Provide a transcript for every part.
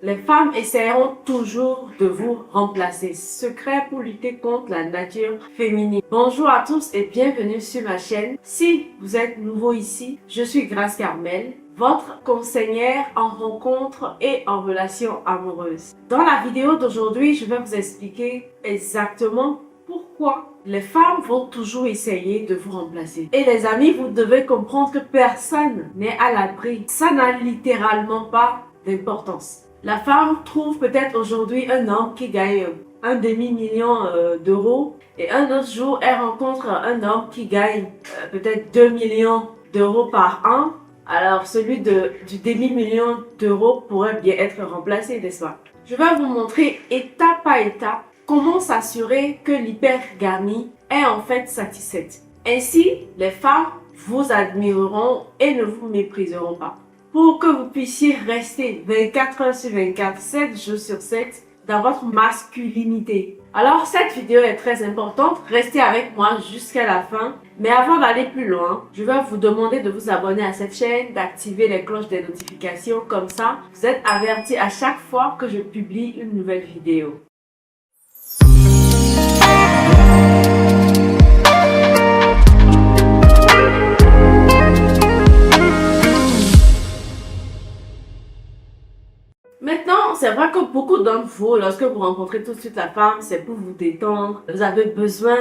Les femmes essaieront toujours de vous remplacer. Secret pour lutter contre la nature féminine. Bonjour à tous et bienvenue sur ma chaîne. Si vous êtes nouveau ici, je suis Grace Carmel, votre conseillère en rencontre et en relation amoureuse. Dans la vidéo d'aujourd'hui, je vais vous expliquer exactement pourquoi les femmes vont toujours essayer de vous remplacer. Et les amis, vous devez comprendre que personne n'est à l'abri. Ça n'a littéralement pas d'importance. La femme trouve peut-être aujourd'hui un homme qui gagne un demi-million d'euros et un autre jour, elle rencontre un homme qui gagne peut-être 2 millions d'euros par an. Alors, celui du demi-million d'euros pourrait bien être remplacé, n'est-ce pas? Je vais vous montrer étape par étape comment s'assurer que l'hypergamie est en fait satisfaite. Ainsi, les femmes vous admireront et ne vous mépriseront pas. Pour que vous puissiez rester 24 heures sur 24, 7 jours sur 7 dans votre masculinité. Alors, cette vidéo est très importante. Restez avec moi jusqu'à la fin. Mais avant d'aller plus loin, je vais vous demander de vous abonner à cette chaîne, d'activer les cloches des notifications. Comme ça, vous êtes avertis à chaque fois que je publie une nouvelle vidéo. Maintenant, c'est vrai que beaucoup d'entre vous, lorsque vous rencontrez tout de suite la femme, c'est pour vous détendre. Vous avez besoin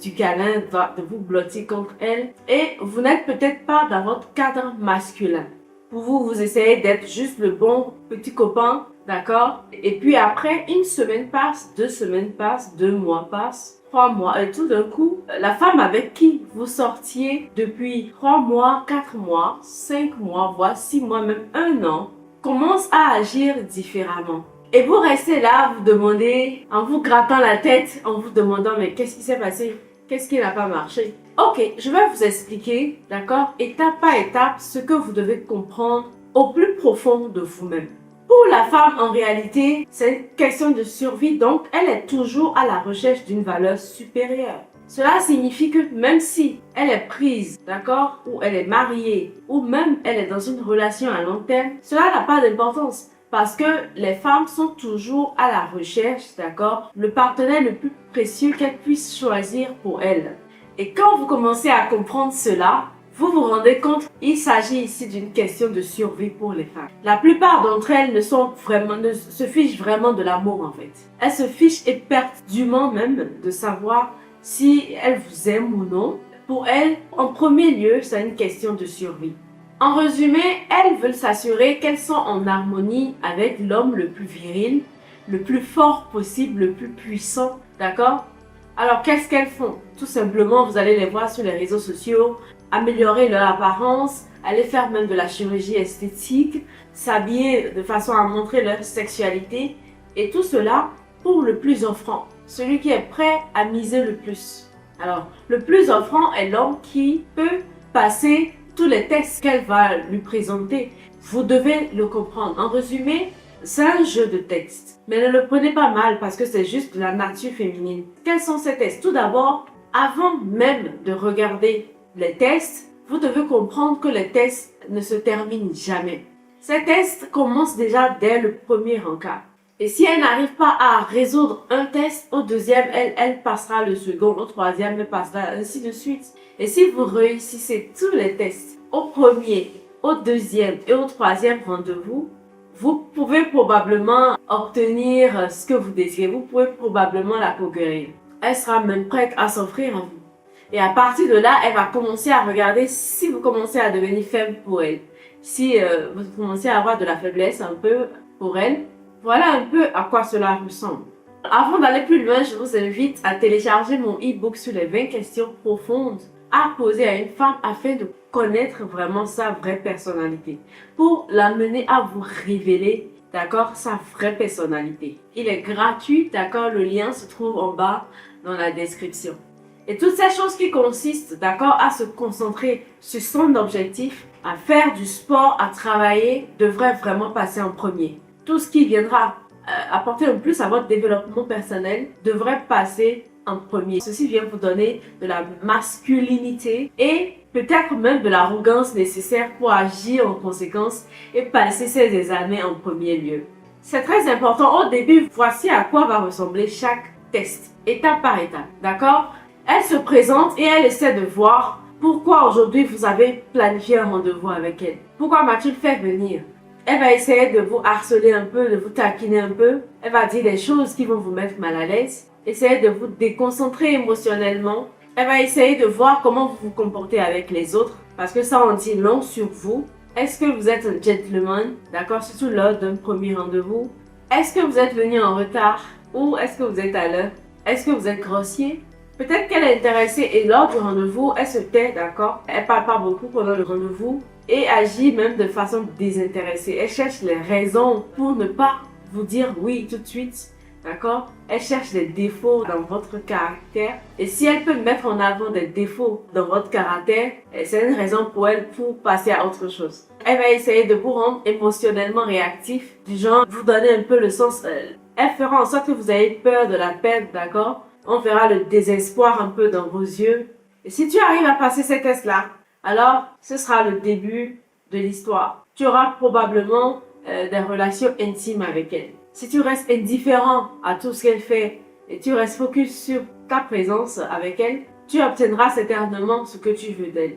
du câlin, de vous blottir contre elle. Et vous n'êtes peut-être pas dans votre cadre masculin. Pour vous, vous essayez d'être juste le bon petit copain, d'accord? Et puis après, une semaine passe, 2 semaines passent, 2 mois passent, 3 mois. Et tout d'un coup, la femme avec qui vous sortiez depuis 3 mois, 4 mois, 5 mois, voire 6 mois, même 1 an, commence à agir différemment. Et vous restez là, vous demandez, en vous grattant la tête, en vous demandant mais qu'est-ce qui s'est passé? Qu'est-ce qui n'a pas marché? Ok, je vais vous expliquer, d'accord, étape par étape, ce que vous devez comprendre au plus profond de vous-même. Pour la femme, en réalité, c'est une question de survie, donc elle est toujours à la recherche d'une valeur supérieure. Cela signifie que même si elle est prise, d'accord, ou elle est mariée, ou même elle est dans une relation à long terme, cela n'a pas d'importance parce que les femmes sont toujours à la recherche, d'accord, le partenaire le plus précieux qu'elles puissent choisir pour elles. Et quand vous commencez à comprendre cela, vous vous rendez compte, il s'agit ici d'une question de survie pour les femmes. La plupart d'entre elles ne se fichent vraiment de l'amour en fait. Elles se fichent éperdument même de savoir si elle vous aime ou non. Pour elle, en premier lieu, c'est une question de survie. En résumé, elles veulent s'assurer qu'elles sont en harmonie avec l'homme le plus viril, le plus fort possible, le plus puissant, d'accord? Alors, qu'est-ce qu'elles font? Tout simplement, vous allez les voir sur les réseaux sociaux, améliorer leur apparence, aller faire même de la chirurgie esthétique, s'habiller de façon à montrer leur sexualité, et tout cela pour le plus offrant. Celui qui est prêt à miser le plus. Alors, le plus offrant est l'homme qui peut passer tous les textes qu'elle va lui présenter. Vous devez le comprendre. En résumé, c'est un jeu de textes. Mais ne le prenez pas mal parce que c'est juste de la nature féminine. Quels sont ces tests? Tout d'abord, avant même de regarder les tests, vous devez comprendre que les tests ne se terminent jamais. Ces tests commencent déjà dès le premier encart. Et si elle n'arrive pas à résoudre un test, au deuxième, elle passera le second, au troisième, elle passera, ainsi de suite. Et si vous réussissez tous les tests, au premier, au deuxième et au troisième rendez-vous, vous pouvez probablement obtenir ce que vous désirez. Vous pouvez probablement la conquérir. Elle sera même prête à s'offrir à vous. Et à partir de là, elle va commencer à regarder si vous commencez à devenir faible pour elle. Si vous commencez à avoir de la faiblesse un peu pour elle. Voilà un peu à quoi cela ressemble. Avant d'aller plus loin, je vous invite à télécharger mon e-book sur les 20 questions profondes à poser à une femme afin de connaître vraiment sa vraie personnalité. Pour l'amener à vous révéler, d'accord, sa vraie personnalité. Il est gratuit, d'accord, le lien se trouve en bas dans la description. Et toutes ces choses qui consistent, d'accord, à se concentrer sur son objectif, à faire du sport, à travailler, devraient vraiment passer en premier. Tout ce qui viendra apporter un plus à votre développement personnel devrait passer en premier. Ceci vient vous donner de la masculinité et peut-être même de l'arrogance nécessaire pour agir en conséquence et passer ces examens en premier lieu. C'est très important. Au début, voici à quoi va ressembler chaque test, étape par étape, d'accord? Elle se présente et elle essaie de voir pourquoi aujourd'hui vous avez planifié un rendez-vous avec elle. Pourquoi m'a-t-il fait venir? Elle va essayer de vous harceler un peu, de vous taquiner un peu. Elle va dire des choses qui vont vous mettre mal à l'aise. Essayer de vous déconcentrer émotionnellement. Elle va essayer de voir comment vous vous comportez avec les autres. Parce que ça en dit long sur vous. Est-ce que vous êtes un gentleman? D'accord, surtout lors d'un premier rendez-vous. Est-ce que vous êtes venu en retard? Ou est-ce que vous êtes à l'heure? Est-ce que vous êtes grossier? Peut-être qu'elle est intéressée et lors du rendez-vous, elle se tait, d'accord? Elle parle pas beaucoup pendant le rendez-vous et agit même de façon désintéressée. Elle cherche les raisons pour ne pas vous dire oui tout de suite, d'accord? Elle cherche des défauts dans votre caractère et si elle peut mettre en avant des défauts dans votre caractère, c'est une raison pour elle pour passer à autre chose. Elle va essayer de vous rendre émotionnellement réactif, du genre vous donner un peu le sens. Elle fera en sorte que vous ayez peur de la perdre, d'accord? On verra le désespoir un peu dans vos yeux. Et si tu arrives à passer ces tests-là, alors ce sera le début de l'histoire. Tu auras probablement des relations intimes avec elle. Si tu restes indifférent à tout ce qu'elle fait et tu restes focus sur ta présence avec elle, tu obtiendras certainement ce que tu veux d'elle.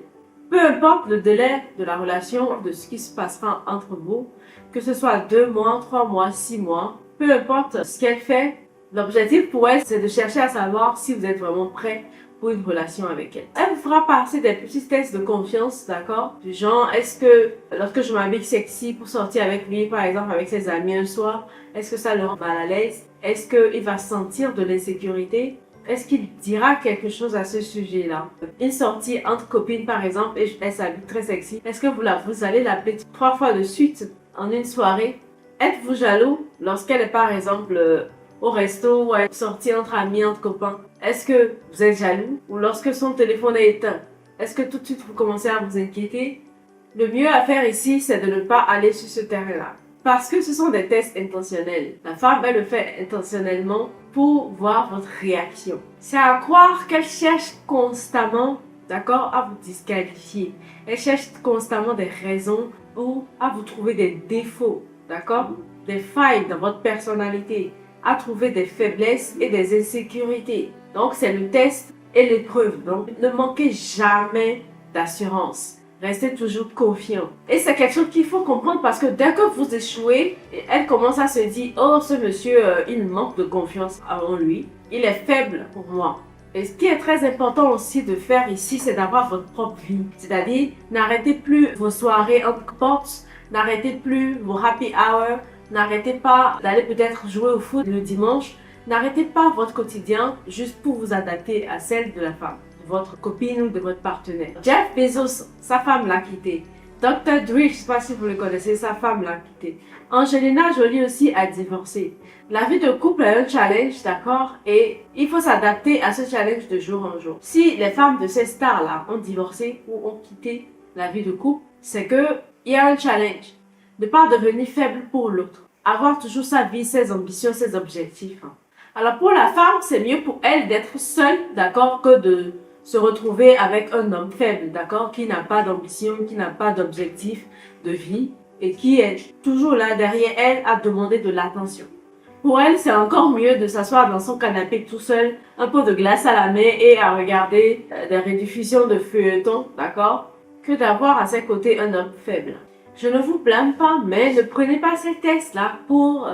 Peu importe le délai de la relation, de ce qui se passera entre vous, que ce soit 2 mois, 3 mois, 6 mois, peu importe ce qu'elle fait, l'objectif pour elle, c'est de chercher à savoir si vous êtes vraiment prêt pour une relation avec elle. Elle vous fera passer des petits tests de confiance, d'accord? Du genre, est-ce que lorsque je m'habille sexy pour sortir avec lui, par exemple avec ses amis un soir, est-ce que ça le rend mal à l'aise? Est-ce qu'il va sentir de l'insécurité? Est-ce qu'il dira quelque chose à ce sujet-là? Une sortie entre copines, par exemple, et elle s'habille très sexy. Est-ce que vous allez l'appeler 3 fois de suite en une soirée? Êtes-vous jaloux lorsqu'elle est, par exemple, au resto ou à une sortie entre amis, entre copains? Est-ce que vous êtes jaloux? Ou lorsque son téléphone est éteint, est-ce que tout de suite vous commencez à vous inquiéter? Le mieux à faire ici, c'est de ne pas aller sur ce terrain-là. Parce que ce sont des tests intentionnels. La femme, elle le fait intentionnellement pour voir votre réaction. C'est à croire qu'elle cherche constamment, d'accord, à vous disqualifier. Elle cherche constamment des raisons ou à vous trouver des défauts, d'accord, des failles dans votre personnalité, à trouver des faiblesses et des insécurités. Donc, c'est le test et l'épreuve. Donc, ne manquez jamais d'assurance. Restez toujours confiant. Et c'est quelque chose qu'il faut comprendre parce que dès que vous échouez, elle commence à se dire « Oh, ce monsieur, il manque de confiance en lui. Il est faible pour moi. » Et ce qui est très important aussi de faire ici, c'est d'avoir votre propre vie. C'est-à-dire, n'arrêtez plus vos soirées entre potes, n'arrêtez plus vos happy hours, n'arrêtez pas d'aller peut-être jouer au foot le dimanche. N'arrêtez pas votre quotidien juste pour vous adapter à celle de la femme, de votre copine ou de votre partenaire. Jeff Bezos, sa femme l'a quitté. Dr. Dre, je ne sais pas si vous le connaissez, sa femme l'a quitté. Angelina Jolie aussi a divorcé. La vie de couple est un challenge, d'accord? Et il faut s'adapter à ce challenge de jour en jour. Si les femmes de ces stars-là ont divorcé ou ont quitté la vie de couple, c'est qu'il y a un challenge. Ne pas devenir faible pour l'autre. Avoir toujours sa vie, ses ambitions, ses objectifs. Alors pour la femme, c'est mieux pour elle d'être seule, d'accord, que de se retrouver avec un homme faible, d'accord, qui n'a pas d'ambition, qui n'a pas d'objectif de vie et qui est toujours là derrière elle à demander de l'attention. Pour elle, c'est encore mieux de s'asseoir dans son canapé tout seul, un pot de glace à la main et à regarder des rediffusions de feuilletons, d'accord, que d'avoir à ses côtés un homme faible. Je ne vous blâme pas, mais ne prenez pas ces tests-là pour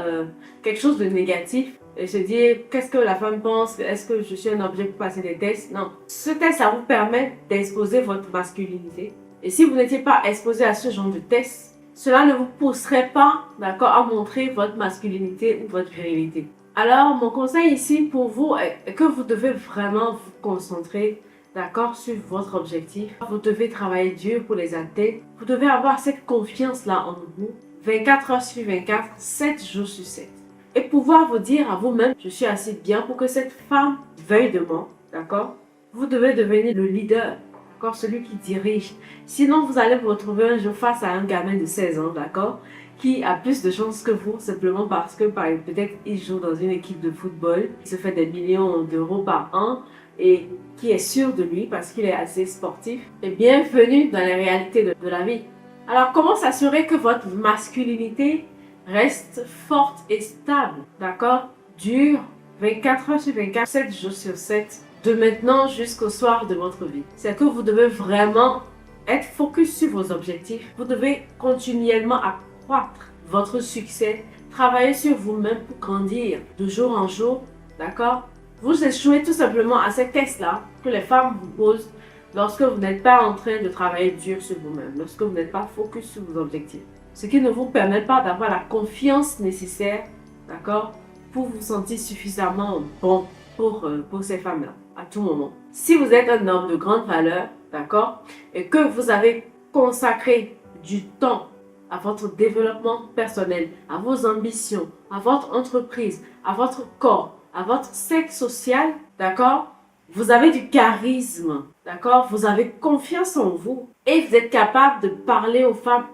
quelque chose de négatif et se dire qu'est-ce que la femme pense, est-ce que je suis un objet pour passer des tests? Non. Ce test, ça vous permet d'exposer votre masculinité. Et si vous n'étiez pas exposé à ce genre de test, cela ne vous pousserait pas, d'accord, à montrer votre masculinité ou votre virilité. Alors, mon conseil ici pour vous est que vous devez vraiment vous concentrer, d'accord, sur votre objectif. Vous devez travailler dur pour les atteindre. Vous devez avoir cette confiance-là en vous, 24 heures sur 24, 7 jours sur 7. Et pouvoir vous dire à vous-même, je suis assez bien pour que cette femme veuille de moi, d'accord? Vous devez devenir le leader, d'accord, celui qui dirige. Sinon, vous allez vous retrouver un jour face à un gamin de 16 ans, d'accord, qui a plus de chances que vous, simplement parce que peut-être il joue dans une équipe de football, il se fait des millions d'euros par an, et qui est sûr de lui parce qu'il est assez sportif. Et bienvenue dans les réalités de la vie. Alors, comment s'assurer que votre masculinité reste forte et stable, d'accord? Dure 24 heures sur 24, 7 jours sur 7, de maintenant jusqu'au soir de votre vie. C'est que vous devez vraiment être focus sur vos objectifs. Vous devez continuellement accroître votre succès, travailler sur vous-même pour grandir de jour en jour, d'accord? Vous échouez tout simplement à ces tests-là que les femmes vous posent lorsque vous n'êtes pas en train de travailler dur sur vous-même, lorsque vous n'êtes pas focus sur vos objectifs. Ce qui ne vous permet pas d'avoir la confiance nécessaire, d'accord, pour vous sentir suffisamment bon pour ces femmes-là, à tout moment. Si vous êtes un homme de grande valeur, d'accord, et que vous avez consacré du temps à votre développement personnel, à vos ambitions, à votre entreprise, à votre corps, à votre cercle social, d'accord, vous avez du charisme, d'accord, vous avez confiance en vous et vous êtes capable de parler aux femmes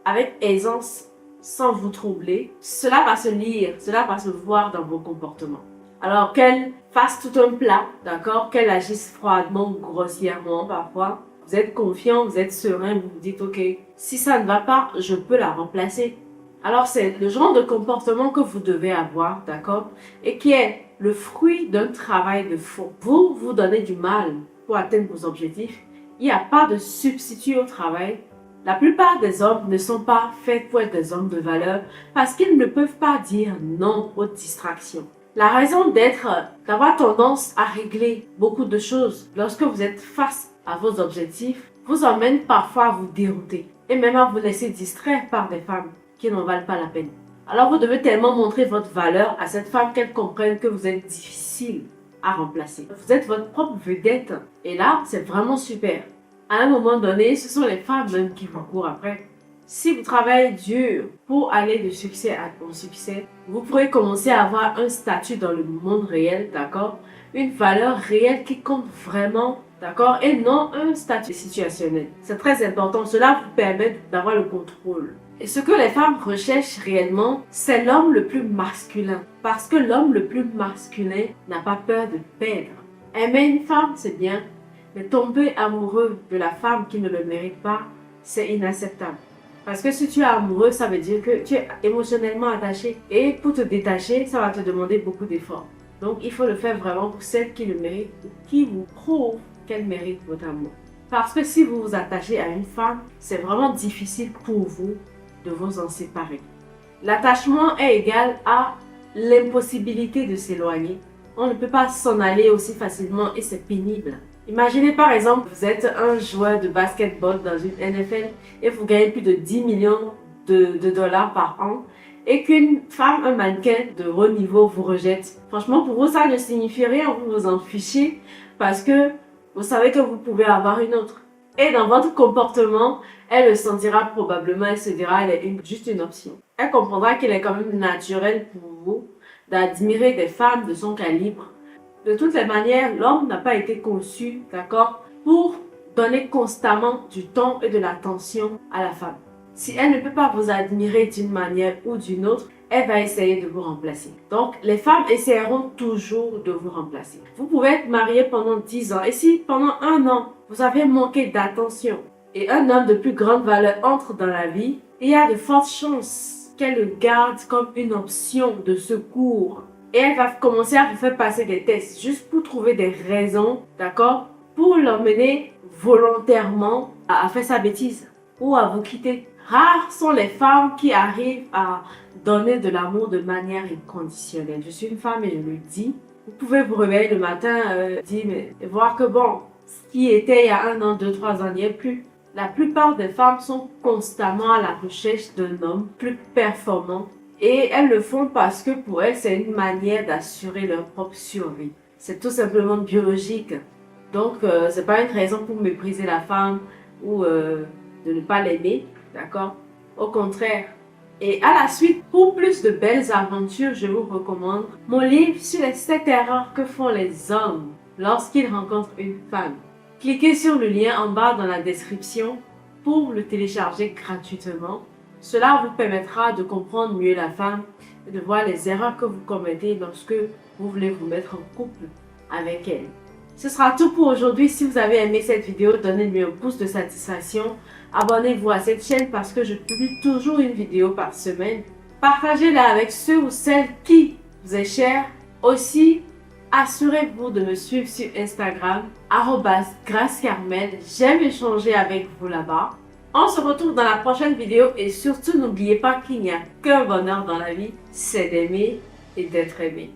avec aisance sans vous troubler. Cela va se lire, cela va se voir dans vos comportements. Alors qu'elles fassent tout un plat, d'accord, qu'elles agissent froidement, grossièrement parfois, vous êtes confiant, vous êtes serein, vous vous dites ok, si ça ne va pas, je peux la remplacer. Alors c'est le genre de comportement que vous devez avoir, d'accord, et qui est le fruit d'un travail de fond. Vous vous donnez du mal pour atteindre vos objectifs. Il n'y a pas de substitut au travail. La plupart des hommes ne sont pas faits pour être des hommes de valeur parce qu'ils ne peuvent pas dire non aux distractions. La raison d'avoir tendance à régler beaucoup de choses lorsque vous êtes face à vos objectifs vous emmène parfois à vous dérouter et même à vous laisser distraire par des femmes qui n'en valent pas la peine. Alors vous devez tellement montrer votre valeur à cette femme qu'elle comprenne que vous êtes difficile à remplacer. Vous êtes votre propre vedette et là c'est vraiment super. À un moment donné, ce sont les femmes même qui vous courent après. Si vous travaillez dur pour aller de succès à bon succès, vous pourrez commencer à avoir un statut dans le monde réel, d'accord? Une valeur réelle qui compte vraiment, d'accord? Et non un statut situationnel. C'est très important. Cela vous permet d'avoir le contrôle. Et ce que les femmes recherchent réellement, c'est l'homme le plus masculin. Parce que l'homme le plus masculin n'a pas peur de perdre. Aimer une femme, c'est bien. Mais tomber amoureux de la femme qui ne le mérite pas, c'est inacceptable. Parce que si tu es amoureux, ça veut dire que tu es émotionnellement attaché. Et pour te détacher, ça va te demander beaucoup d'efforts. Donc il faut le faire vraiment pour celle qui le mérite ou qui vous prouve qu'elle mérite votre amour. Parce que si vous vous attachez à une femme, c'est vraiment difficile pour vous de vous en séparer. L'attachement est égal à l'impossibilité de s'éloigner. On ne peut pas s'en aller aussi facilement et c'est pénible. Imaginez par exemple, vous êtes un joueur de basketball dans une NFL et vous gagnez plus de 10 millions de dollars par an et qu'une femme, un mannequin de haut niveau vous rejette. Franchement, pour vous, ça ne signifie rien, vous vous en fichez parce que vous savez que vous pouvez avoir une autre. Et dans votre comportement, elle le sentira probablement, elle se dira, elle est juste une option. Elle comprendra qu'il est quand même naturel pour vous d'admirer des femmes de son calibre. De toutes les manières, l'homme n'a pas été conçu, d'accord, pour donner constamment du temps et de l'attention à la femme. Si elle ne peut pas vous admirer d'une manière ou d'une autre, elle va essayer de vous remplacer. Donc, les femmes essaieront toujours de vous remplacer. Vous pouvez être marié pendant 10 ans et si pendant 1 an, vous avez manqué d'attention et un homme de plus grande valeur entre dans la vie, il y a de fortes chances qu'elle le garde comme une option de secours. Et elle va commencer à vous faire passer des tests juste pour trouver des raisons, d'accord, pour l'emmener volontairement à faire sa bêtise ou à vous quitter. Rares sont les femmes qui arrivent à donner de l'amour de manière inconditionnelle. Je suis une femme et je le dis. Vous pouvez vous réveiller le matin et voir que bon, ce qui était il y a 1 an, 2, 3 ans n'y est plus. La plupart des femmes sont constamment à la recherche d'un homme plus performant. Et elles le font parce que pour elles, c'est une manière d'assurer leur propre survie. C'est tout simplement biologique. Donc, c'est pas une raison pour mépriser la femme ou de ne pas l'aimer, d'accord? Au contraire. Et à la suite, pour plus de belles aventures, je vous recommande mon livre sur les 7 erreurs que font les hommes lorsqu'ils rencontrent une femme. Cliquez sur le lien en bas dans la description pour le télécharger gratuitement. Cela vous permettra de comprendre mieux la femme et de voir les erreurs que vous commettez lorsque vous voulez vous mettre en couple avec elle. Ce sera tout pour aujourd'hui. Si vous avez aimé cette vidéo, donnez-lui un pouce de satisfaction. Abonnez-vous à cette chaîne parce que je publie toujours une vidéo par semaine. Partagez-la avec ceux ou celles qui vous est cher. Aussi, assurez-vous de me suivre sur Instagram, @GraceCarmel. J'aime échanger avec vous là-bas. On se retrouve dans la prochaine vidéo et surtout n'oubliez pas qu'il n'y a qu'un bonheur dans la vie, c'est d'aimer et d'être aimé.